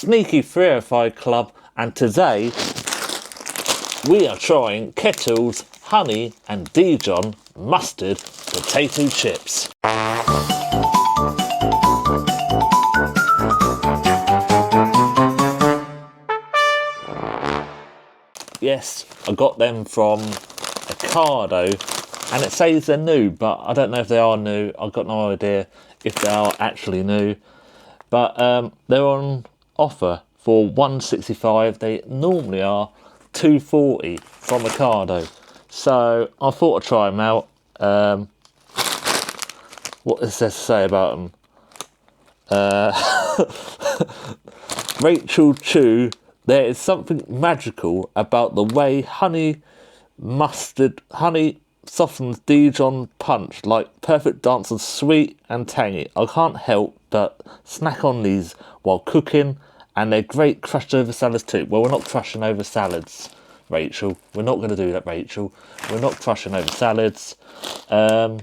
Sneaky 305 Club, and today we are trying Kettle's honey and Dijon mustard potato chips. Yes, I got them from Ocado, and it says they're new, but I don't know if they are new. I've got no idea if they are actually new, but they're on offer for $1.65. They normally are $2.40 from Ocado, so I thought I'd try them out. What is there to say about them? Rachel Khoo, there is something magical about the way honey softens Dijon punch, like perfect dance of sweet and tangy. I can't help but snack on these while cooking, and they're great crushed over salads too. Well, we're not crushing over salads, Rachel. We're not going to do that, Rachel. We're not crushing over salads. We are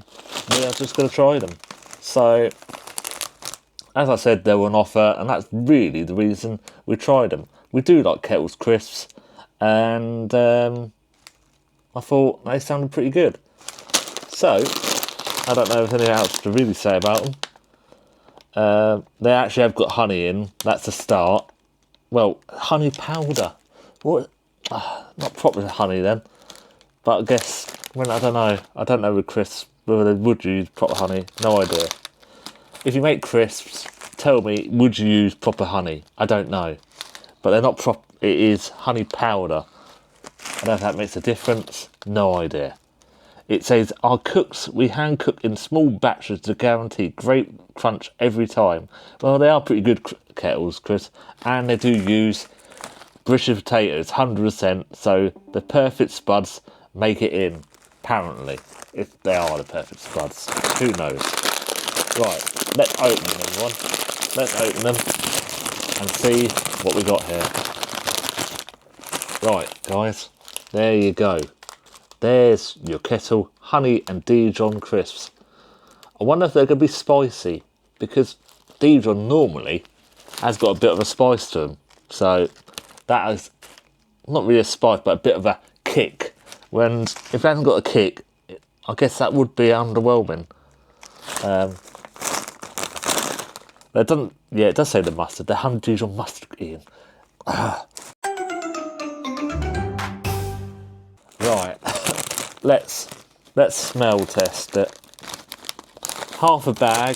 just going to try them. So, as I said, they were on offer, and that's really the reason we tried them. We do like Kettle's crisps, and I thought they sounded pretty good. So, I don't know if anything else to really say about them. They actually have got honey in. That's a start. Well, honey powder. What? Not proper honey then. But I guess, I don't know. I don't know with crisps whether they would use proper honey. No idea. If you make crisps, tell me, would you use proper honey? I don't know. But they're not proper. It is honey powder. I don't know if that makes a difference. No idea. It says, our cooks, we hand cook in small batches to guarantee great crunch every time. Well, they are pretty good Kettles, Chris. And they do use British potatoes, 100%. So the perfect spuds make it in, apparently. If they are the perfect spuds. Who knows? Right, let's open them, everyone. Let's open them and see what we got here. Right, guys. There you go. There's your Kettle honey and Dijon crisps. I wonder if they're going to be spicy, because Dijon normally has got a bit of a spice to them. So that is not really a spice, but a bit of a kick. When if it hasn't got a kick, I guess that would be underwhelming. It doesn't. Yeah, it does say the mustard. The honey Dijon mustard, Ian. Right, let's smell test it. Half a bag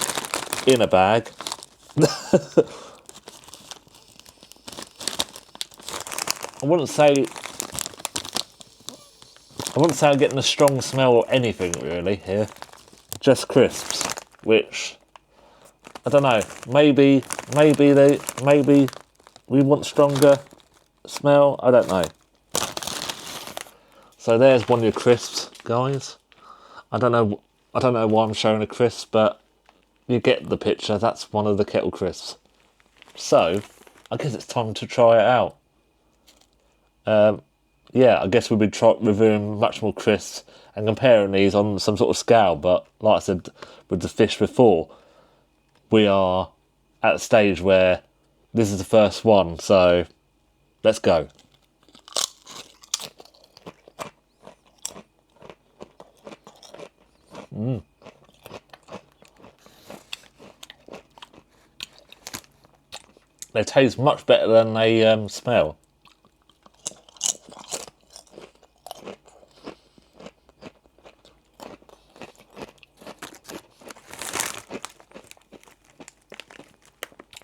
in a bag. I wouldn't say I'm getting a strong smell or anything really here. Just crisps, which I don't know. Maybe we want stronger smell. I don't know. So there's one of your crisps, guys. I don't know why I'm showing a crisp, but you get the picture. That's one of the Kettle crisps. So I guess it's time to try it out. Yeah, I guess we'll be reviewing much more crisps and comparing these on some sort of scale. But like I said with the fish before, we are at a stage where this is the first one. So let's go. They taste much better than they smell.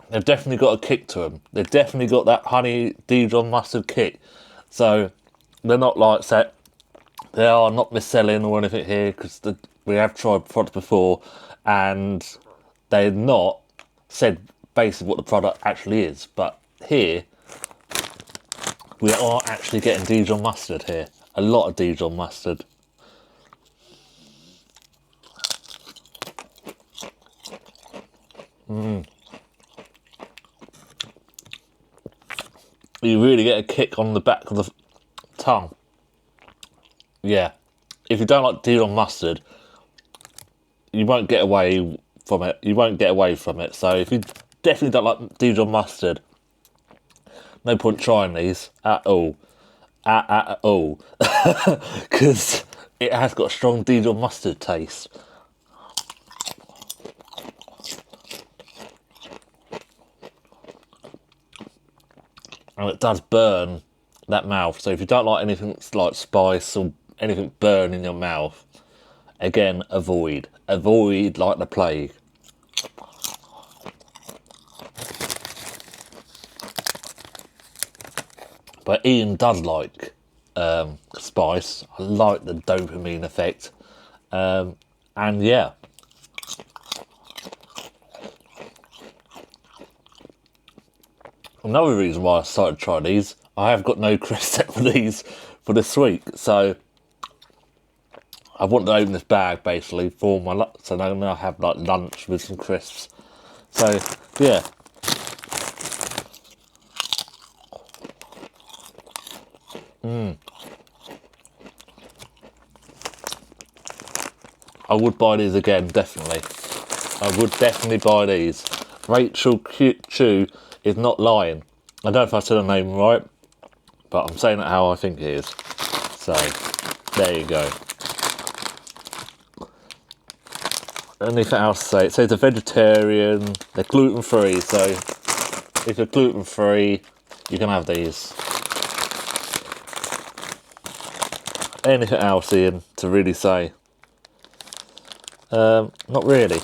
They've definitely got a kick to them. They've definitely got that honey Dijon mustard kick. So they're not like set. They are not mis-selling or anything here, because we have tried products before and they're not said basically what the product actually is. But here we are actually getting Dijon mustard here. A lot of Dijon mustard. You really get a kick on the back of the tongue. Yeah. If you don't like Dijon mustard, you won't get away from it. So if you definitely don't like Dijon mustard, no point trying these at all. At all. Because it has got a strong Dijon mustard taste. And it does burn that mouth. So if you don't like anything that's like spice or anything burn in your mouth, again, avoid. Avoid like the plague. But Ian does like spice. I like the dopamine effect. And yeah. Another reason why I started to try these, I have got no crisps set for these for this week. So I wanted to open this bag basically for my lunch. So now I'm going to have like lunch with some crisps. So yeah. I would buy these again, definitely. I would definitely buy these. Rachel Khoo is not lying. I don't know if I said her name right, but I'm saying it how I think it is. So, there you go. Anything else to say? It says they're vegetarian, they're gluten-free, so if you're gluten-free, you can have these. Anything else, Ian, to really say? Not really.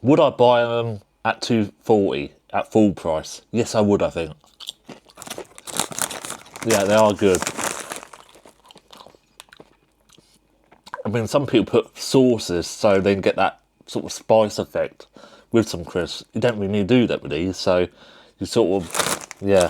Would I buy them at $2.40 at full price? Yes, I would, I think. Yeah, they are good. I mean, some people put sauces so they can get that sort of spice effect with some crisps. You don't really do that with these, so you sort of, yeah.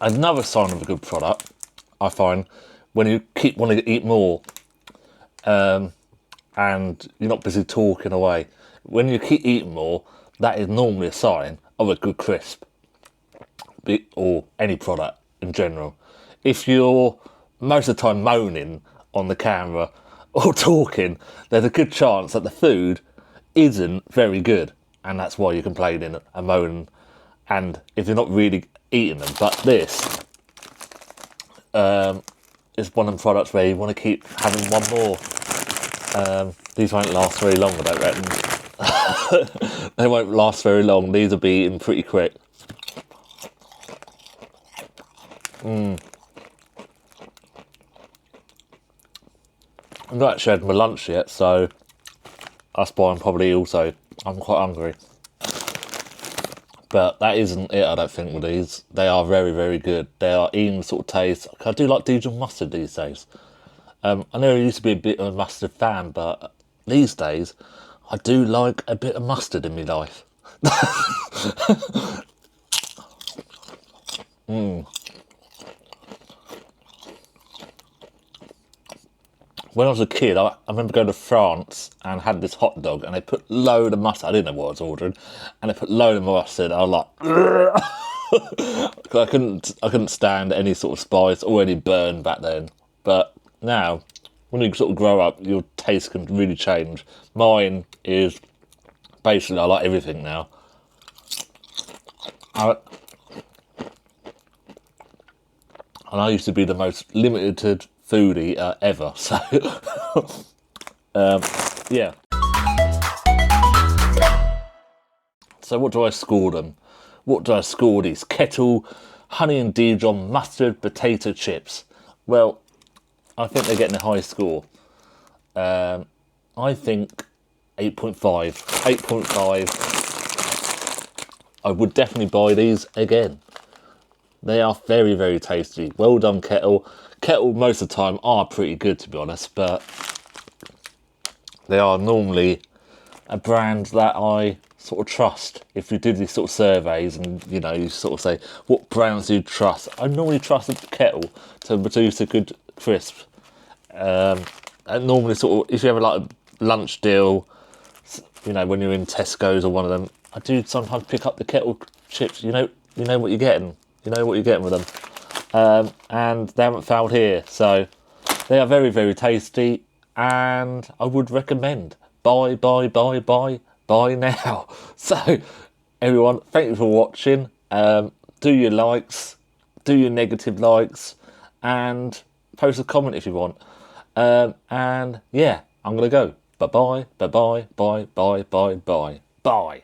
Another sign of a good product, I find, when you keep wanting to eat more, and you're not busy talking away. When you keep eating more, that is normally a sign of a good crisp, or any product in general. If you're most of the time moaning on the camera or talking, there's a good chance that the food isn't very good, and that's why you're complaining and moaning. And if you're not really eating them, but this is one of the products where you want to keep having one more. These won't last very long, I don't reckon. They won't last very long. These will be eaten pretty quick. I've not actually had my lunch yet, so that's why I'm quite hungry. But that isn't it, I don't think, with these. They are very, very good. They are even sort of taste. I do like Dijon mustard these days. I know I used to be a bit of a mustard fan, but these days I do like a bit of mustard in my life. When I was a kid, I remember going to France and had this hot dog, and they put load of mustard. I didn't know what I was ordering, and they put load of mustard. I was like, I couldn't stand any sort of spice or any burn back then. But now, when you sort of grow up, your taste can really change. Mine is basically I like everything now. And I used to be the most limited foodie ever, so yeah. So what do I score them? What do I score these Kettle honey and Dijon mustard potato chips? Well, I think they're getting a high score. I think 8.5. 8.5. I would definitely buy these again. They are very, very tasty. Well done, Kettle. Kettle, most of the time, are pretty good, to be honest, but they are normally a brand that I sort of trust. If you do these sort of surveys and, you know, you sort of say, what brands do you trust? I normally trust Kettle to produce a good crisp. normally sort of, if you have like a lunch deal, you know, when you're in Tesco's or one of them, I do sometimes pick up the Kettle chips. You know what you're getting. You know what you're getting with them. And they haven't failed here. So they are very, very tasty, and I would recommend. Buy now. So everyone, thank you for watching. Do your likes, do your negative likes, and post a comment if you want. And yeah, I'm gonna go. Bye bye. Bye.